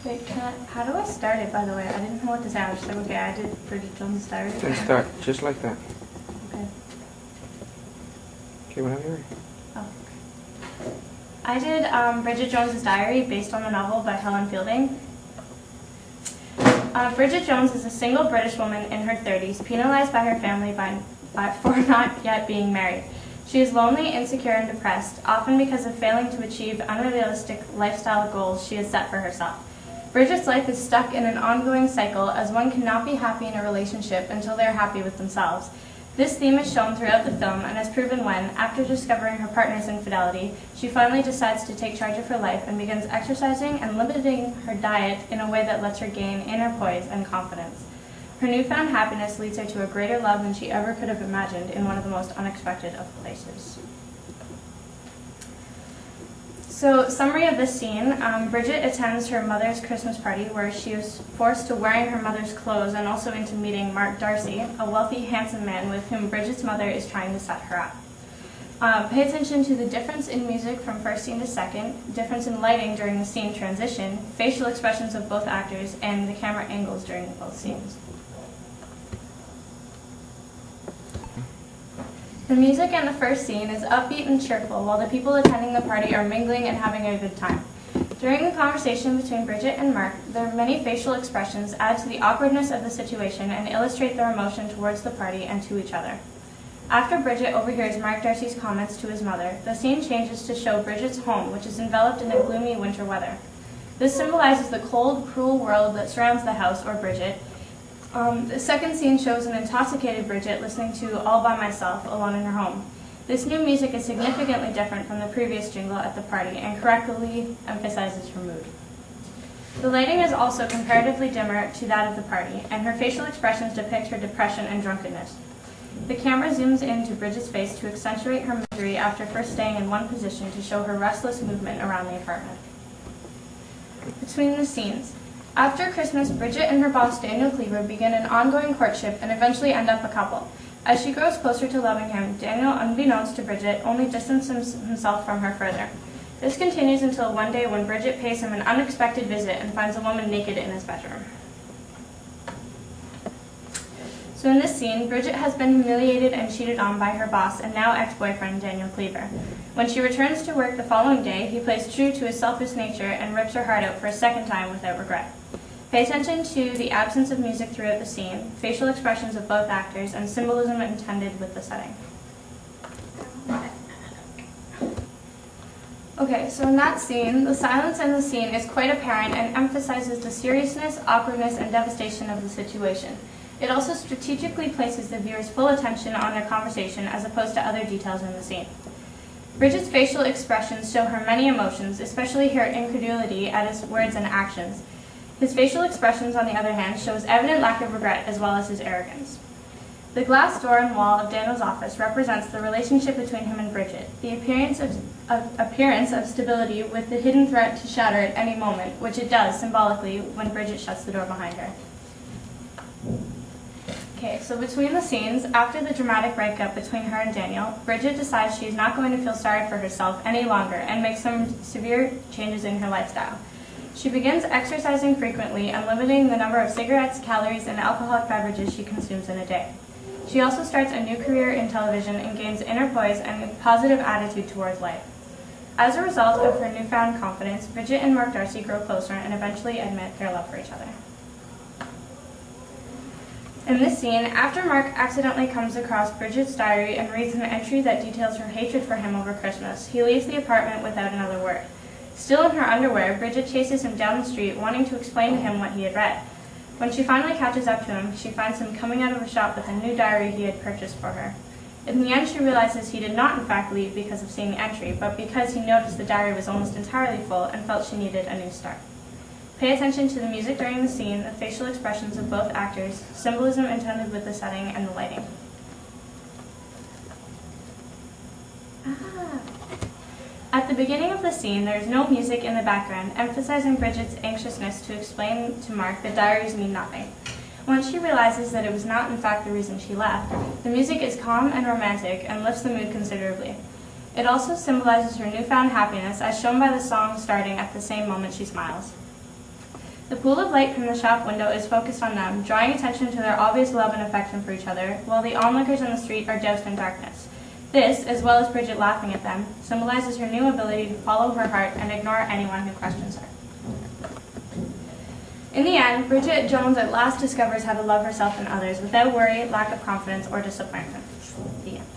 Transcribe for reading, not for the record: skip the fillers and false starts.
Wait, how do I start it, by the way? I didn't know what to say. I was just like, okay, I did Bridget Jones' Diary. Then start just like that. Okay. Okay, whenever you're ready. Oh, okay. I did Bridget Jones' Diary based on the novel by Helen Fielding. Bridget Jones is a single British woman in her 30s, penalized by her family for not yet being married. She is lonely, insecure, and depressed, often because of failing to achieve unrealistic lifestyle goals she has set for herself. Bridget's life is stuck in an ongoing cycle, as one cannot be happy in a relationship until they are happy with themselves. This theme is shown throughout the film and is proven when, after discovering her partner's infidelity, she finally decides to take charge of her life and begins exercising and limiting her diet in a way that lets her gain inner poise and confidence. Her newfound happiness leads her to a greater love than she ever could have imagined in one of the most unexpected of places. So, summary of this scene, Bridget attends her mother's Christmas party where she is forced to wearing her mother's clothes and also into meeting Mark Darcy, a wealthy, handsome man with whom Bridget's mother is trying to set her up. Pay attention to the difference in music from first scene to second, difference in lighting during the scene transition, facial expressions of both actors, and the camera angles during both scenes. The music in the first scene is upbeat and cheerful, while the people attending the party are mingling and having a good time. During the conversation between Bridget and Mark, their many facial expressions add to the awkwardness of the situation and illustrate their emotion towards the party and to each other. After Bridget overhears Mark Darcy's comments to his mother, the scene changes to show Bridget's home, which is enveloped in a gloomy winter weather. This symbolizes the cold, cruel world that surrounds the house or Bridget. The second scene shows an intoxicated Bridget listening to All by Myself, alone in her home. This new music is significantly different from the previous jingle at the party and correctly emphasizes her mood. The lighting is also comparatively dimmer to that of the party, and her facial expressions depict her depression and drunkenness. The camera zooms into Bridget's face to accentuate her misery after first staying in one position to show her restless movement around the apartment. Between the scenes. After Christmas, Bridget and her boss, Daniel Cleaver, begin an ongoing courtship and eventually end up a couple. As she grows closer to loving him, Daniel, unbeknownst to Bridget, only distances himself from her further. This continues until one day when Bridget pays him an unexpected visit and finds a woman naked in his bedroom. So in this scene, Bridget has been humiliated and cheated on by her boss and now ex-boyfriend, Daniel Cleaver. When she returns to work the following day, he plays true to his selfish nature and rips her heart out for a second time without regret. Pay attention to the absence of music throughout the scene, facial expressions of both actors, and symbolism intended with the setting. Okay, so in that scene, the silence in the scene is quite apparent and emphasizes the seriousness, awkwardness, and devastation of the situation. It also strategically places the viewer's full attention on their conversation as opposed to other details in the scene. Bridget's facial expressions show her many emotions, especially her incredulity at his words and actions. His facial expressions, on the other hand, shows evident lack of regret as well as his arrogance. The glass door and wall of Daniel's office represents the relationship between him and Bridget, the appearance of stability with the hidden threat to shatter at any moment, which it does symbolically when Bridget shuts the door behind her. Okay, so between the scenes, after the dramatic breakup between her and Daniel, Bridget decides she is not going to feel sorry for herself any longer and makes some severe changes in her lifestyle. She begins exercising frequently and limiting the number of cigarettes, calories, and alcoholic beverages she consumes in a day. She also starts a new career in television and gains inner poise and a positive attitude towards life. As a result of her newfound confidence, Bridget and Mark Darcy grow closer and eventually admit their love for each other. In this scene, after Mark accidentally comes across Bridget's diary and reads an entry that details her hatred for him over Christmas, he leaves the apartment without another word. Still in her underwear, Bridget chases him down the street, wanting to explain to him what he had read. When she finally catches up to him, she finds him coming out of a shop with a new diary he had purchased for her. In the end, she realizes he did not in fact leave because of seeing the entry, but because he noticed the diary was almost entirely full and felt she needed a new start. Pay attention to the music during the scene, the facial expressions of both actors, symbolism intended with the setting, and the lighting. At the beginning of the scene, there is no music in the background, emphasizing Bridget's anxiousness to explain to Mark that diaries mean nothing. Once she realizes that it was not in fact the reason she left, the music is calm and romantic and lifts the mood considerably. It also symbolizes her newfound happiness, as shown by the song starting at the same moment she smiles. The pool of light from the shop window is focused on them, drawing attention to their obvious love and affection for each other, while the onlookers in the street are doused in darkness. This, as well as Bridget laughing at them, symbolizes her new ability to follow her heart and ignore anyone who questions her. In the end, Bridget Jones at last discovers how to love herself and others without worry, lack of confidence, or disappointment. The end.